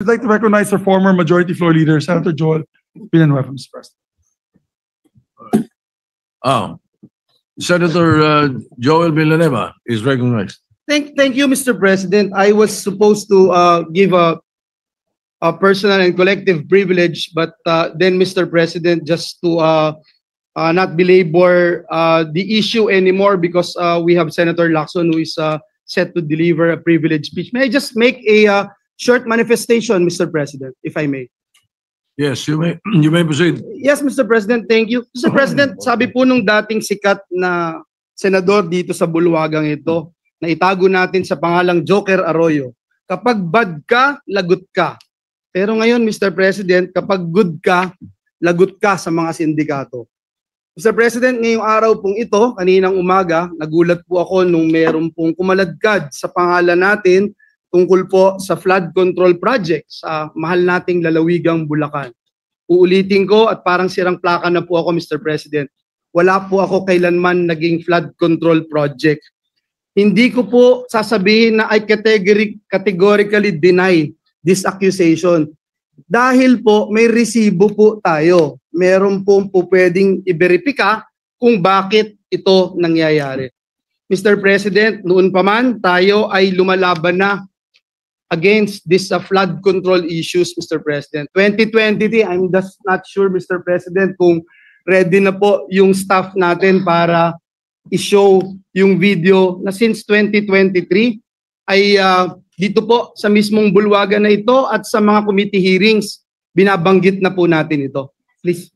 I'd like to recognize our former Majority Floor Leader, Senator Joel Villanueva, Mr. President. Senator Joel Villanueva is recognized. Thank you, Mr. President. I was supposed to give a personal and collective privilege, but then, Mr. President, just to not belabor the issue anymore, because we have Senator Lacson who is set to deliver a privilege speech. May I just make a short manifestation, Mr. President, if I may? Yes, you may proceed. Yes, Mr. President, thank you. Mr. President, sabi po nung dating sikat na senador dito sa bulwagang ito, na itago natin sa pangalang Joker Arroyo, kapag bad ka, lagot ka. Pero ngayon, Mr. President, kapag good ka, lagot ka sa mga sindikato. Mr. President, ngayong araw pong ito, kaninang umaga, nagulat po ako nung meron pong kumaladkad sa pangalan natin tungkol po sa flood control project sa mahal nating lalawigang Bulacan. Uulitin ko at parang sirang plaka na po ako, Mr. President. Wala po ako kailanman naging flood control project. Hindi ko po sasabihin na I categorically deny this accusation. Dahil po may resibo po tayo. Meron po pwedeng i-verifika kung bakit ito nangyayari. Mr. President, noon pa man tayo ay lumalaban na against this flood control issues, Mr. President. 2023, I'm just not sure, Mr. President, kung ready na po yung staff natin para i-show yung video na since 2023 ay dito po sa mismong bulwagan na ito at sa mga committee hearings, binabanggit na po natin ito. Please.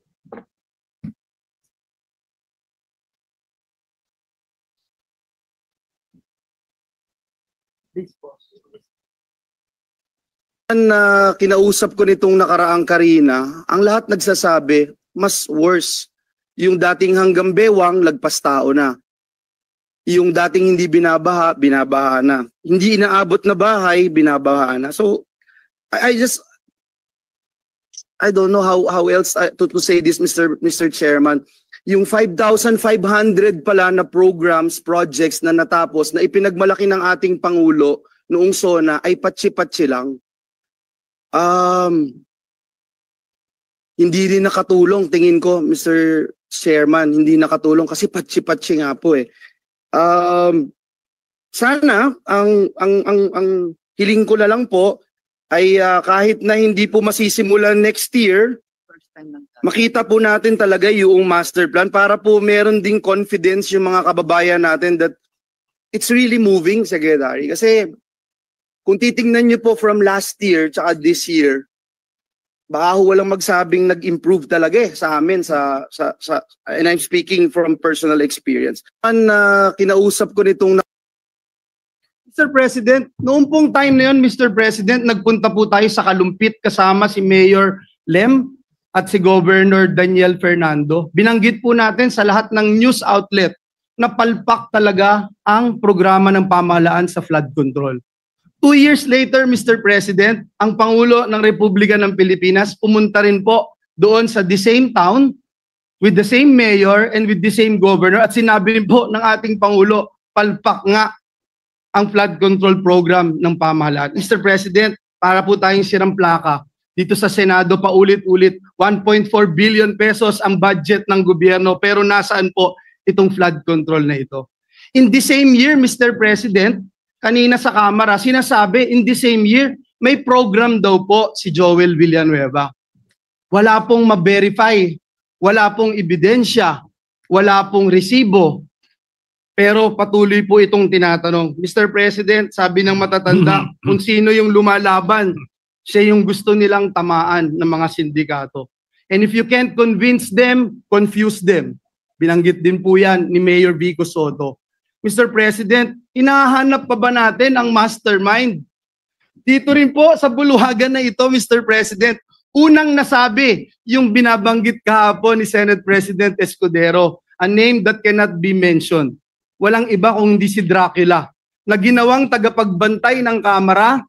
Please po. Kinausap ko nitong nakaraang Karina, ang lahat nagsasabi, mas worse. Yung dating hanggang bewang, lagpas tao na. Yung dating hindi binabaha, binabaha na. Hindi inaabot na bahay, binabaha na. So, I don't know how else to say this, Mr. Chairman. Yung 5,500 pala na programs, projects na natapos, na ipinagmalaki ng ating Pangulo noong SONA, ay patsi-patsi lang. Hindi rin nakatulong, tingin ko, Mr. Chairman, hindi nakatulong kasi patsi-patsi nga po eh. Sana ang hiling ko na lang po ay kahit na hindi po masisimulan next year, makita po natin talaga yung master plan para po meron ding confidence yung mga kababayan natin that it's really moving, Secretary. Kasi kung titingnan nyo po from last year tsaka this year, baka walang magsabing nag-improve talaga sa amin and I'm speaking from personal experience. Kinausap ko nitong Mr. President, noong pong time na yun, Mr. President, nagpunta po tayo sa Kalumpit kasama si Mayor Lem at si Governor Daniel Fernando. Binanggit po natin sa lahat ng news outlet na palpak talaga ang programa ng pamahalaan sa flood control. 2 years later, Mr. President, ang Pangulo ng Republika ng Pilipinas pumunta rin po doon sa the same town with the same mayor and with the same governor at sinabi rin po ng ating Pangulo, palpak nga ang flood control program ng pamahalaan. Mr. President, para po tayong sirang plaka, dito sa Senado paulit-ulit, 1.4 billion pesos ang budget ng gobyerno pero nasaan po itong flood control na ito? In the same year, Mr. President, kanina sa Kamara, sinasabi in the same year, may program daw po si Joel Villanueva. Wala pong ma-verify, wala pong ebidensya, wala pong resibo. Pero patuloy po itong tinatanong. Mr. President, sabi ng matatanda, kung sino yung lumalaban, siya yung gusto nilang tamaan ng mga sindikato. And if you can't convince them, confuse them. Binanggit din po yan ni Mayor Vico Soto. Mr. President, hinahanap pa ba natin ang mastermind? Dito rin po sa bulwagan na ito, Mr. President, unang nasabi yung binabanggit kahapon ni Senate President Escudero, a name that cannot be mentioned. Walang iba kung hindi si Dracula, na ginawang tagapagbantay ng Kamara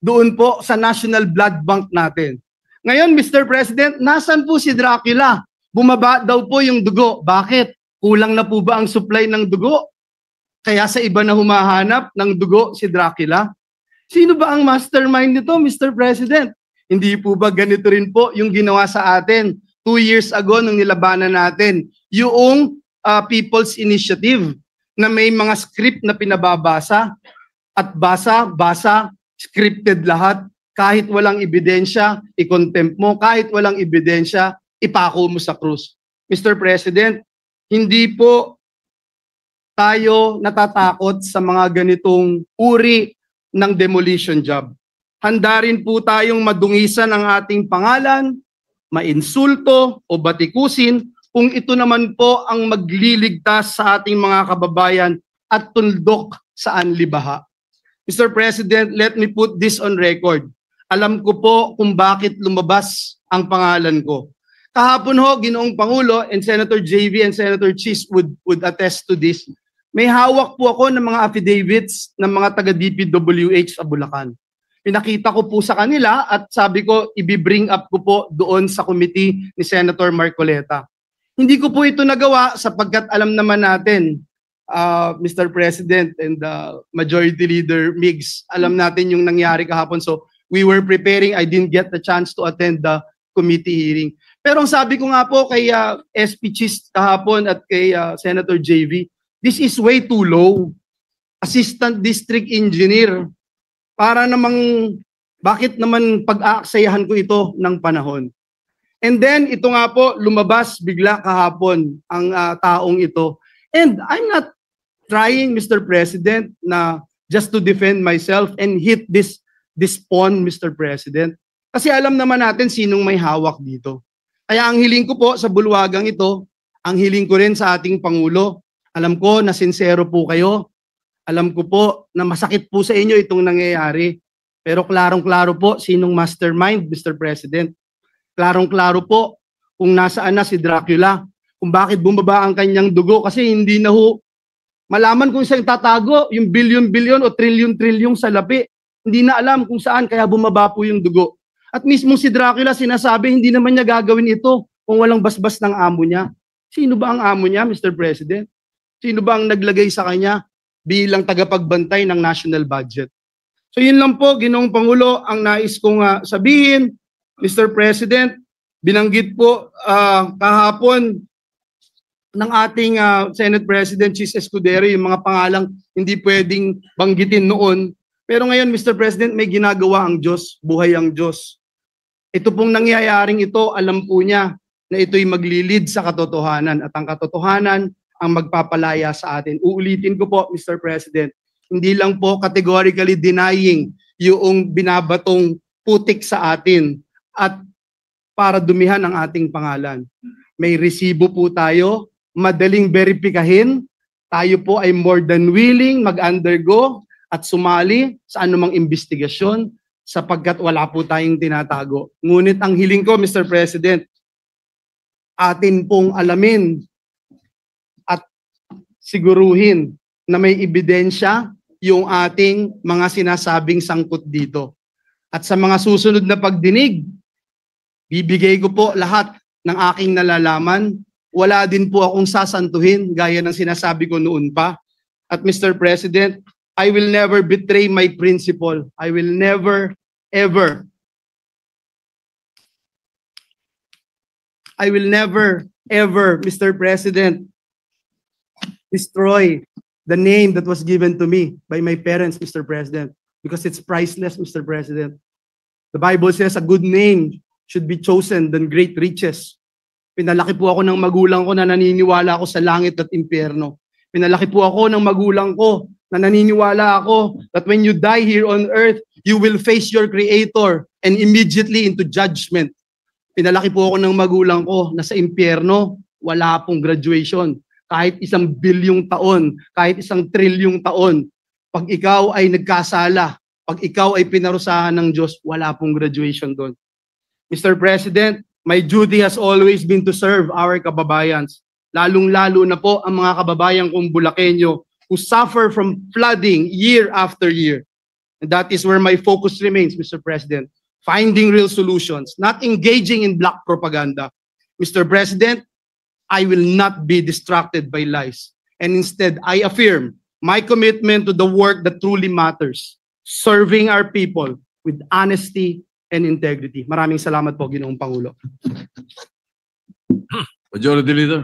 doon po sa National Blood Bank natin. Ngayon, Mr. President, nasan po si Dracula? Bumaba daw po yung dugo. Bakit? Kulang na po ba ang supply ng dugo? Kaya sa iba na humahanap ng dugo si Dracula? Sino ba ang mastermind nito, Mr. President? Hindi po ba ganito rin po yung ginawa sa atin 2 years ago nung nilabanan natin yung People's Initiative na may mga script na pinababasa at basa, scripted lahat. Kahit walang ebidensya, i-contempt mo. Kahit walang ebidensya, ipako mo sa krus. Mr. President, hindi po tayo natatakot sa mga ganitong uri ng demolition job. Handa rin po tayong madungisan ang ating pangalan, mainsulto o batikusin kung ito naman po ang magliligtas sa ating mga kababayan at tundok sa anlibaha. Mr. President, let me put this on record. Alam ko po kung bakit lumabas ang pangalan ko. Kahapon ho, Ginoong Pangulo, and Senator JV and Senator Chis would attest to this. May hawak po ako ng mga affidavits ng mga taga-DPWH sa Bulacan. Pinakita ko po sa kanila at sabi ko, i-bring up ko po doon sa committee ni Senator Marcoleta. Hindi ko po ito nagawa sapagkat alam naman natin, Mr. President and Majority Leader Migs, alam natin yung nangyari kahapon. So we were preparing, I didn't get the chance to attend the committee hearing. Pero ang sabi ko nga po kay SP Chis kahapon at kay Senator JV, this is way too low. Assistant District Engineer. Para namang, bakit naman pag-aaksayahan ko ito ng panahon? And then, ito nga po, lumabas bigla kahapon ang taong ito. And I'm not trying, Mr. President, na just to defend myself and hit this pawn, Mr. President. Kasi alam naman natin sinong may hawak dito. Kaya ang hiling ko po sa bulwagang ito, ang hiling ko rin sa ating Pangulo, alam ko na sincero po kayo. Alam ko po na masakit po sa inyo itong nangyayari. Pero klarong-klaro po sinong mastermind, Mr. President. Klarong-klaro po kung nasaan na si Dracula. Kung bakit bumaba ang kanyang dugo. Kasi hindi na ho malaman kung saan tatago yung bilyon-bilyon o trilyon-trilyong salapi. Hindi na alam kung saan kaya bumaba po yung dugo. At mismo si Dracula sinasabi hindi naman niya gagawin ito kung walang basbas ng amo niya. Sino ba ang amo niya, Mr. President? Sino ba ang naglagay sa kanya bilang tagapagbantay ng national budget? So yun lang po, Ginoong Pangulo, ang nais kong sabihin. Mr. President, binanggit po kahapon ng ating Senate President Chis Escudero yung mga pangalang hindi pwedeng banggitin noon. Pero ngayon, Mr. President, may ginagawa ang Diyos, buhay ang Diyos. Ito pong nangyayaring ito, alam po niya na ito'y maglilid sa katotohanan at ang katotohanan ang magpapalaya sa atin. Uulitin ko po, Mr. President, hindi lang po categorically denying yung binabatong putik sa atin at para dumihan ang ating pangalan. May resibo po tayo, madaling verifikahin, tayo po ay more than willing mag-undergo at sumali sa anumang investigasyon sapagkat wala po tayong tinatago. Ngunit ang hiling ko, Mr. President, atin pong alamin at siguruhin na may ebidensya yung ating mga sinasabing sangkot dito. At sa mga susunod na pagdinig, bibigay ko po lahat ng aking nalalaman. Wala din po akong sasantuhin gaya ng sinasabi ko noon pa. At Mr. President, I will never betray my principle. I will never, ever, Mr. President, destroy the name that was given to me by my parents, Mr. President, because it's priceless, Mr. President. The Bible says a good name should be chosen than great riches. Pinalaki po ako ng magulang ko na naniniwala ako sa langit at impyerno. Pinalaki po ako ng magulang ko na naniniwala ako that when you die here on earth, you will face your Creator and immediately into judgment. Pinalaki po ako ng magulang ko na sa impyerno, wala pong graduation. Kahit 1 bilyong taon, kahit 1 trilyong taon, pag ikaw ay nagkasala, pag ikaw ay pinarusahan ng Diyos, wala pong graduation doon. Mr. President, my duty has always been to serve our kababayans. Lalong-lalo na po ang mga kababayan kong Bulakenyo who suffer from flooding year after year. And that is where my focus remains, Mr. President. Finding real solutions, not engaging in black propaganda. Mr. President, I will not be distracted by lies. And instead, I affirm my commitment to the work that truly matters. serving our people with honesty and integrity. Maraming salamat po, Ginoong Pangulo. Majority Leader.